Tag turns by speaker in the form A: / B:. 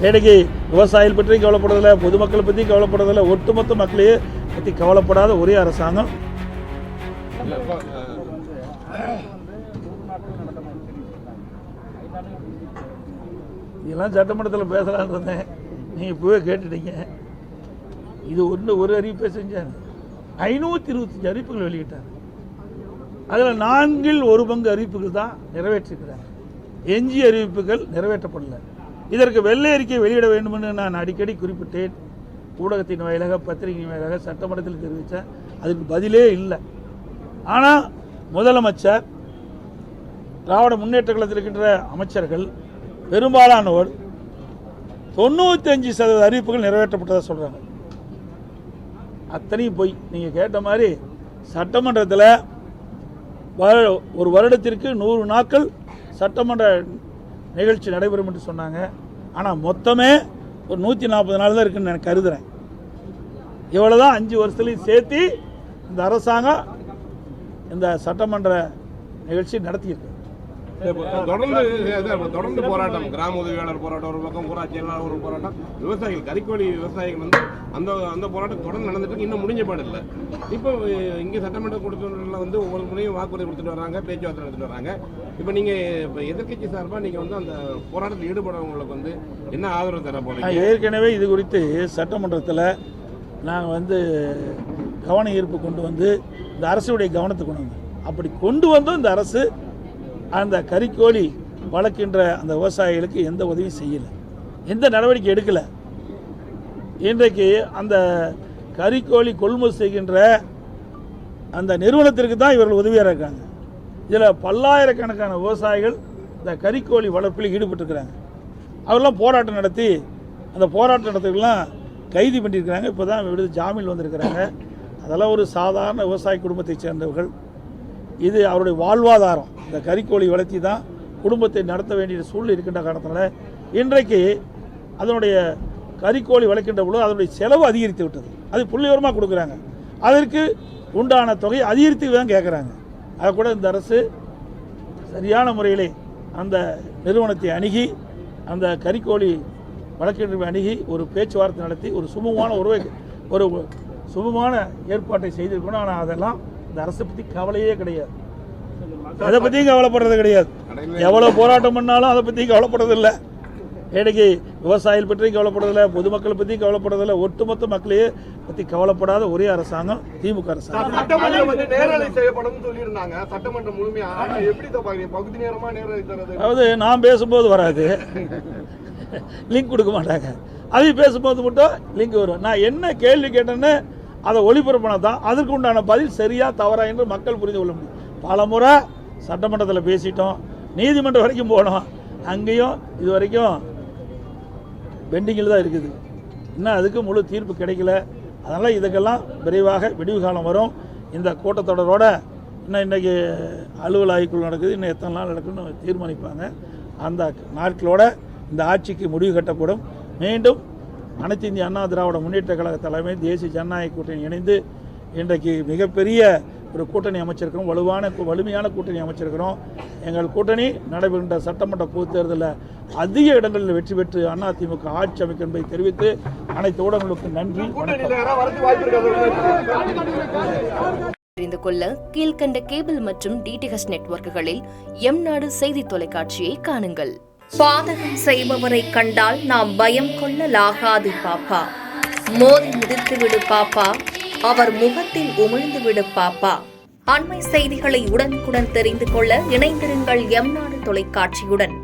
A: இன்னைக்கு விவசாயிகள் பற்றியும் கவலைப்படுறதில்லை, பொதுமக்களை பற்றியும் கவலைப்படுறதில்லை, ஒட்டுமொத்த மக்களையே பற்றி கவலைப்படாத ஒரே அரசாங்கம். இதெல்லாம் சட்டமன்றத்தில் பேசலான்னு இருந்தேன், நீங்கள் இப்போவே கேட்டுட்டீங்க. இது ஒரு அறிவிப்பை செஞ்சாங்க, 525 அறிவிப்புகள் வெளியிட்டாங்க. அதில் 1/4 அறிவிப்புகள் தான் நிறைவேற்றிருக்கிறாங்க. எஞ்சிய அறிவிப்புகள் நிறைவேற்றப்படலை. இதற்கு வெள்ளை அறிக்கை வெளியிட வேண்டும் என்று நான் அடிக்கடி குறிப்பிட்டேன். ஊடகத்தின் வாயிலாக, பத்திரிகையின் வாயிலாக சட்டமன்றத்தில் தெரிவித்தேன். அதுக்கு பதிலே இல்லை. ஆனால் முதலமைச்சர், திராவிட முன்னேற்ற கழகத்தில் இருக்கின்ற அமைச்சர்கள் பெரும்பாலானோர் 95% அறிவிப்புகள் நிறைவேற்றப்பட்டதாக சொல்கிறாங்க. அத்தனையும் போய் நீங்கள் கேட்ட மாதிரி சட்டமன்றத்தில் ஒரு வருடத்திற்கு 100 நாட்கள் சட்டமன்ற நிகழ்ச்சி நடைபெறும் என்று சொன்னாங்க. ஆனால் மொத்தமே ஒரு 140 நாள் தான் இருக்குன்னு நான் கருதுகிறேன். இவ்வளோ தான் 5 வருஷத்துலையும் சேர்த்து இந்த அரசாங்கம் இந்த சட்டமன்ற நிகழ்ச்சி நடத்தியிருக்கு.
B: தொடர்ந்து போராட்டம், கிராம உதவியாளர் போராட்டம் ஒரு பக்கம், ஊராட்சி செயலாளர் ஒரு போராட்டம், விவசாயிகள், கறிக்கோழி விவசாயிகள் அந்த போராட்டம் தொடர்ந்து நடந்துட்டு இன்னும் முடிஞ்ச பாடு இல்லை. இப்போ இங்கே சட்டமன்ற கூட்டத்தொடரில் ஒவ்வொரு முறையும் வாக்குறுதி கொடுத்துட்டு வராங்க, பேச்சுவார்த்தை நடத்திட்டு வராங்க. இப்போ நீங்கள் எதிர்கட்சி சார்பாக நீங்கள் அந்த போராட்டத்தில் ஈடுபடுறவங்களுக்கு என்ன ஆதரவு தர போறீங்க?
A: ஏற்கனவே இது குறித்து சட்டமன்றத்தில் நாங்கள் கவன ஈர்ப்பு கொண்டு வந்து இந்த அரசுடைய கவனத்தை கொண்டு வந்தோம். அப்படி கொண்டு வந்தும் இந்த அரசு அந்த கறிக்கோழி வளர்க்கின்ற அந்த விவசாயிகளுக்கு எந்த உதவியும் செய்யலை, எந்த நடவடிக்கை எடுக்கலை. இன்றைக்கு அந்த கறிக்கோழி கொள்முதல் செய்கின்ற அந்த நிறுவனத்திற்கு தான் இவர்கள் உதவியாக இருக்காங்க. இதில் பல்லாயிரக்கணக்கான விவசாயிகள் இந்த கறிக்கோழி வளர்ப்பில் ஈடுபட்டுருக்கிறாங்க. அவரெல்லாம் போராட்டம் நடத்தி அந்த போராட்ட நடத்துக்கெல்லாம் கைது பண்ணியிருக்கிறாங்க. இப்போ தான் விடுதலை ஜாமீன் வந்திருக்கிறாங்க. அதெல்லாம் ஒரு சாதாரண விவசாய குடும்பத்தை சேர்ந்தவர்கள். இது அவருடைய வாழ்வாதாரம். இந்த கறிக்கோழி வளர்த்தி தான் குடும்பத்தை நடத்த வேண்டிய சூழ்நிலை இருக்கின்ற காரணத்தினால இன்றைக்கு அதனுடைய கறிக்கோழி வளர்க்கின்ற பொழுது அதனுடைய செலவு அதிகரித்து விட்டது. அது புள்ளிவிவரமாக கொடுக்குறாங்க. அதற்கு உண்டான தொகை அதிகரித்து தான் கேட்குறாங்க. அதை கூட இந்த அரசு சரியான முறையிலே அந்த நிறுவனத்தை அணுகி, அந்த கறிக்கோழி வழக்கிற்கு அணுகி ஒரு பேச்சுவார்த்தை நடத்தி ஒரு சுமமான ஏற்பாட்டை செய்திருக்கணும். ஆனால் அதெல்லாம் இந்த அரசை பற்றி கவலையே கிடையாது. அதை பற்றியும் கவலைப்படுறது கிடையாது. எவ்வளோ போராட்டம் பண்ணாலும் அதை பற்றியும் கவலைப்படுறதில்லை. இன்னைக்கு விவசாயிகள் பற்றியும் கவலைப்படுறதில்லை, பொதுமக்களை பற்றியும் கவலைப்படுறதில்லை, ஒட்டுமொத்த மக்களையே பற்றி கவலைப்படாத ஒரே அரசாங்கம் திமுக அரசாங்கம். அதாவது நான் பேசும்போது வராது, லிங்க் கொடுக்க மாட்டாங்க. அதையும் பேசும்போது மட்டும் லிங்க் வரும். நான் என்ன கேள்வி கேட்டேன்னு அதை ஒளிபரப்பினா தான் அதற்கு உண்டான பதில் சரியா தவறா என்று மக்கள் புரிந்து கொள்ள முடியும். பல முறை சட்டமன்றத்தில் பேசிட்டோம், நீதிமன்றம் வரைக்கும் போனோம், அங்கேயும் இது வரைக்கும் பெண்டிங்கில் தான் இருக்குது. இன்னும் அதுக்கு முழு தீர்ப்பு கிடைக்கல. அதனால் இதுக்கெல்லாம் விரைவாக விடிவு காலம் வரும். இந்த கூட்டத்தொடரோட இன்னும் இன்றைக்கி அலுவல் ஆய்வுக்குள் நடக்குது, இன்னும் எத்தனை நாள் நடக்குன்னு தீர்மானிப்பாங்க. அந்த நாட்களோட இந்த ஆட்சிக்கு முடிவு கட்டப்படும். மீண்டும் அனைத்து இந்திய அண்ணா திராவிட முன்னேற்ற கழக தலைமை, தேசிய ஜனநாயக கூட்டணி இணைந்து இன்றைக்கு மிகப்பெரிய ஒரு கூட்டணி அமைச்சிருக்கிறோம், வலிமையான கூட்டணி அமைச்சிருக்கிறோம். எங்கள் கூட்டணி நடைபெறுகின்ற சட்டமன்ற பொதுத் தேர்தலில் அதிக இடங்களில் வெற்றி பெற்று அதிமுக ஆட்சி அமைக்கும் என்பதை தெரிவித்து அனைத்து ஊடகங்களுக்கு நன்றி.
C: தெரிந்து கொள்ள கீழ்கண்ட கேபிள் மற்றும் டிடிஹெச் நெட்வொர்க்குகளில் எம்நாடு செய்தி தொலைக்காட்சியை காணுங்கள். பாதகம் செய்பவரை கண்டால் நாம் பயம் கொள்ளலாகாது பாப்பா. மோதி மிதித்து விடு பாப்பா, அவர் முகத்தில் உமிழ்ந்து விடு பாப்பா. அண்மை செய்திகளை உடனுக்குடன் தெரிந்து கொள்ள இணைந்திருங்கள் எம்நாடு தொலைக்காட்சியுடன்.